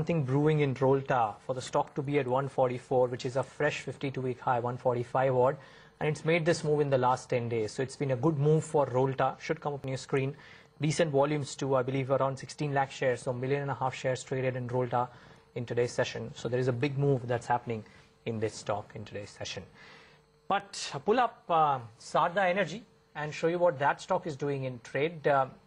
something brewing in Rolta for the stock to be at 144, which is a fresh 52-week high, 145 odd, and it's made this move in the last 10 days. So it's been a good move for Rolta. Should come up on your screen. Decent volumes too, I believe around 16 lakh shares, so 1.5 million shares traded in Rolta in today's session. So there is a big move that's happening in this stock in today's session. But pull up Sarda Energy and show you what that stock is doing in trade.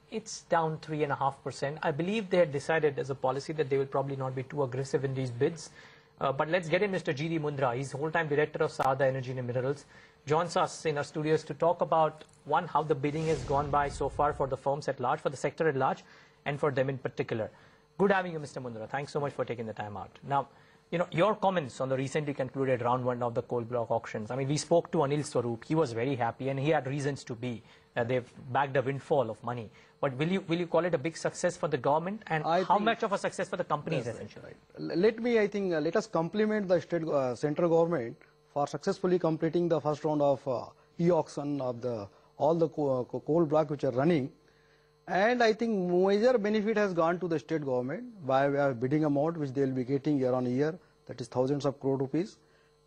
It's down 3.5%. I believe they had decided as a policy that they will probably not be too aggressive in these bids. But let's get in Mr. D Mundra. He's whole-time director of Sarda Energy and Minerals. Joins us in our studios to talk about, one, how the bidding has gone by so far for the firms at large, for the sector at large, and for them in particular. Good having you, Mr. Mundra. Thanks so much for taking the time out. Now, you know, your comments on the recently concluded round one of the coal block auctions. I mean, we spoke to Anil Swarup. He was very happy, and he had reasons to be. They've bagged a windfall of money. But will you call it a big success for the government, and how much of a success for the companies, essentially? Right. Let us compliment the state central government for successfully completing the first round of e-auction of all the coal blocks which are running. And I think major benefit has gone to the state government by a bidding amount which they will be getting year on year, that is thousands of crore rupees,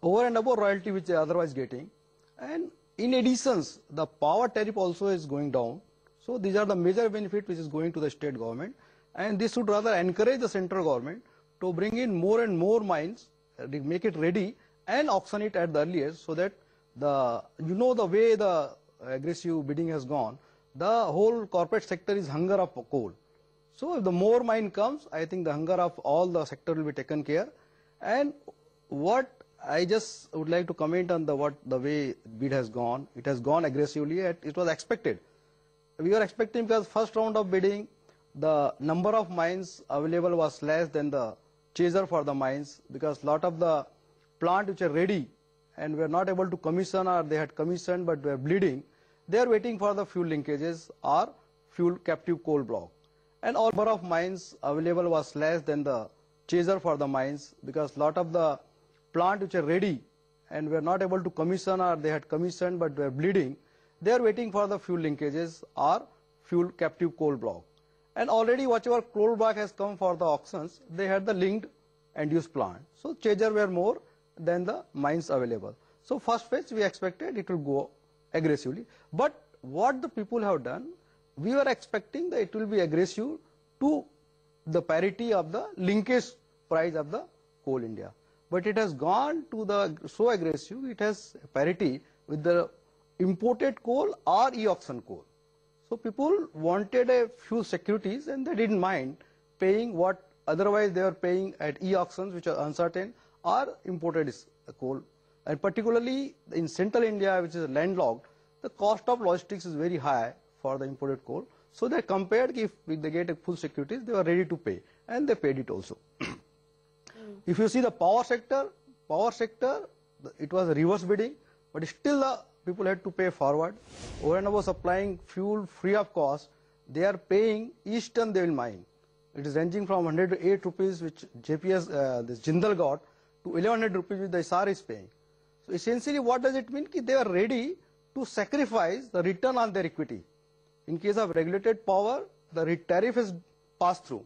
over and above royalty which they are otherwise getting. And in addition, the power tariff also is going down. So these are the major benefits which is going to the state government. And this should rather encourage the central government to bring in more and more mines, make it ready and auction it at the earliest, so that the way the aggressive bidding has gone, the whole corporate sector is hunger of coal. So if the more mine comes, I think the hunger of all the sector will be taken care. And what I just would like to comment on the way bid has gone. It has gone aggressively. It was expected. We were expecting, because first round of bidding, the number of mines available was less than the chaser for the mines, because lot of the plant which are ready and were not able to commission, or they had commissioned but were bleeding, they are waiting for the fuel linkages or fuel captive coal block. And all number of mines available was less than the chaser for the mines, because lot of the plant which are ready and were not able to commission, or they had commissioned but were bleeding, they are waiting for the fuel linkages or fuel captive coal block. And already whatever coal block has come for the auctions, they had the linked end use plant. So chaser were more than the mines available. So first phase we expected it will go aggressively. But what the people have done, we were expecting that it will be aggressive to the parity of the linkage price of the coal India. But it has gone to the so aggressive, it has parity with the imported coal or e-auction coal. So people wanted a few securities, and they didn't mind paying what otherwise they were paying at e-auctions, which are uncertain, or imported coal. And particularly in central India, which is landlocked, the cost of logistics is very high for the imported coal. So they compared, if they get a full securities, they were ready to pay, and they paid it also. If you see the power sector, it was a reverse bidding, but still the people had to pay forward. Over and above supplying fuel free of cost, they are paying each ton they will mine. It is ranging from 108 rupees, which JPS, this Jindal got, to 1100 rupees, which the SR is paying. So essentially, what does it mean? They are ready to sacrifice the return on their equity. In case of regulated power, the tariff is passed through.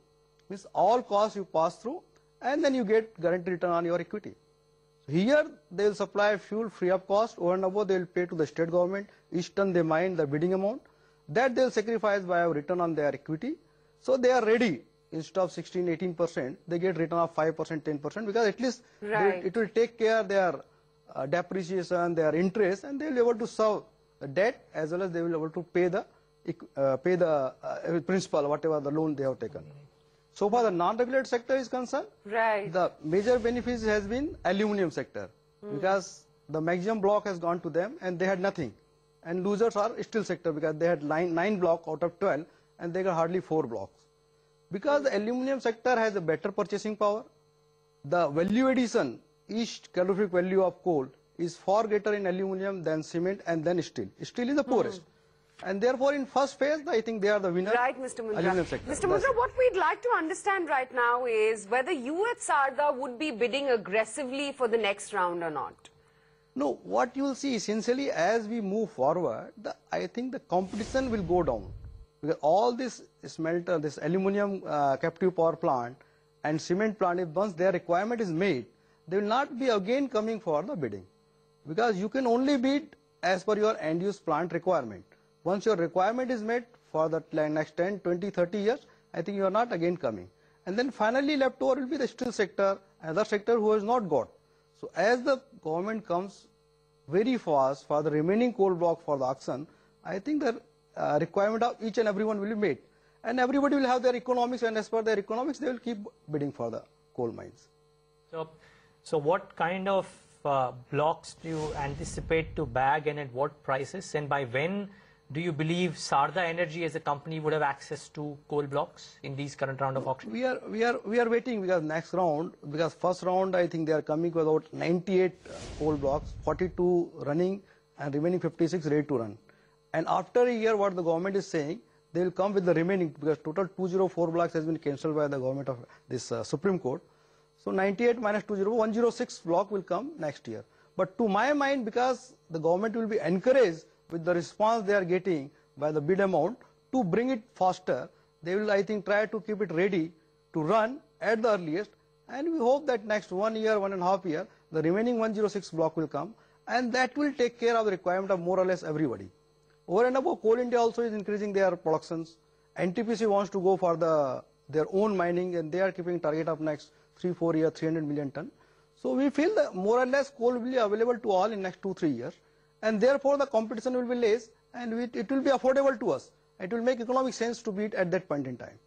Means all costs you pass through, and then you get guaranteed return on your equity. So here they will supply fuel free of cost. Over and above, they will pay to the state government each ton they mine the bidding amount. That they will sacrifice by a return on their equity. So they are ready. Instead of 16-18%, they get return of 5%, 10%, because at least it will take care their depreciation, their interest, and they will be able to serve the debt, as well as they will be able to pay the principal, whatever the loan they have taken. So far the non-regulated sector is concerned, the major benefits has been aluminium sector, because the maximum block has gone to them and they had nothing. And losers are steel sector, because they had 9 blocks out of 12 and they got hardly 4 blocks. Because the aluminium sector has a better purchasing power, the value addition, each calorific value of coal is far greater in aluminium than cement and then steel. Steel is the poorest. And therefore, in first phase, I think they are the winners. Right, Mr. Mundra. Mr. Mundra, what we'd like to understand right now is whether you at Sarda would be bidding aggressively for the next round or not. No, what you will see essentially as we move forward, I think the competition will go down. Because all this smelter, this aluminium captive power plant and cement plant, if once their requirement is made, they will not be again coming for the bidding, because you can only bid as per your end use plant requirement. Once your requirement is met for the next 10, 20, 30 years, I think you are not again coming. And then finally left over will be the steel sector, another sector who has not got. So as the government comes very fast for the remaining coal block for the auction, I think the requirement of each and everyone will be made. And everybody will have their economics, and as per their economics, they will keep bidding for the coal mines. So what kind of blocks do you anticipate to bag, and at what prices? And by when do you believe Sarda Energy as a company would have access to coal blocks in these current round of auctions? We are waiting, because next round, because first round I think they are coming with about 98 coal blocks, 42 running and remaining 56 ready to run. And after a year, what the government is saying, they will come with the remaining, because total 204 blocks has been cancelled by the government of this Supreme Court. So 98 minus 20, 106 block will come next year. But to my mind, because the government will be encouraged with the response they are getting by the bid amount to bring it faster, they will, I think, try to keep it ready to run at the earliest. And we hope that next 1 year, 1.5 years, the remaining 106 block will come, and that will take care of the requirement of more or less everybody. Over and above, Coal India also is increasing their productions. NTPC wants to go for their own mining, and they are keeping target of next 3-4 years, 300 million ton. So we feel that more or less coal will be available to all in next 2-3 years, and therefore the competition will be less, and it will be affordable to us. It will make economic sense to bid at that point in time.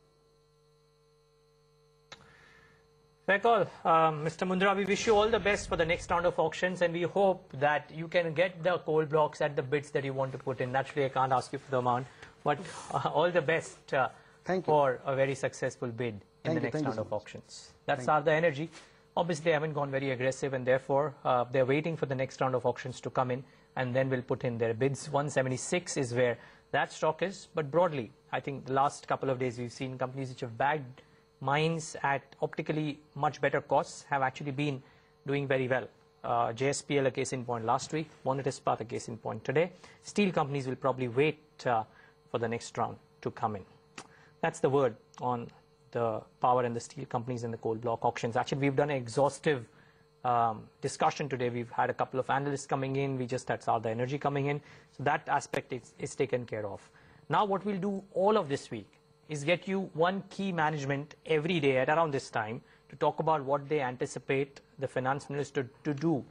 Fair call. Mr. Mundra, we wish you all the best for the next round of auctions, and we hope that you can get the coal blocks at the bids that you want to put in. Naturally, I can't ask you for the amount, but all the best for a very successful bid in the next round of auctions. That's Sarda Energy. Obviously, they haven't gone very aggressive, and therefore they're waiting for the next round of auctions to come in, and then will put in their bids. 176 is where that stock is. But broadly, I think the last couple of days we've seen companies which have bagged mines at optically much better costs have actually been doing very well. JSPL a case in point last week, Monnet Ispat a case in point today. Steel companies will probably wait for the next round to come in. That's the word on the power and the steel companies in the coal block auctions. Actually, we've done an exhaustive discussion today. We've had a couple of analysts coming in. We just had Sarda Energy coming in. So that aspect is taken care of. Now what we'll do all of this week is get you one key management every day at around this time to talk about what they anticipate the finance minister to do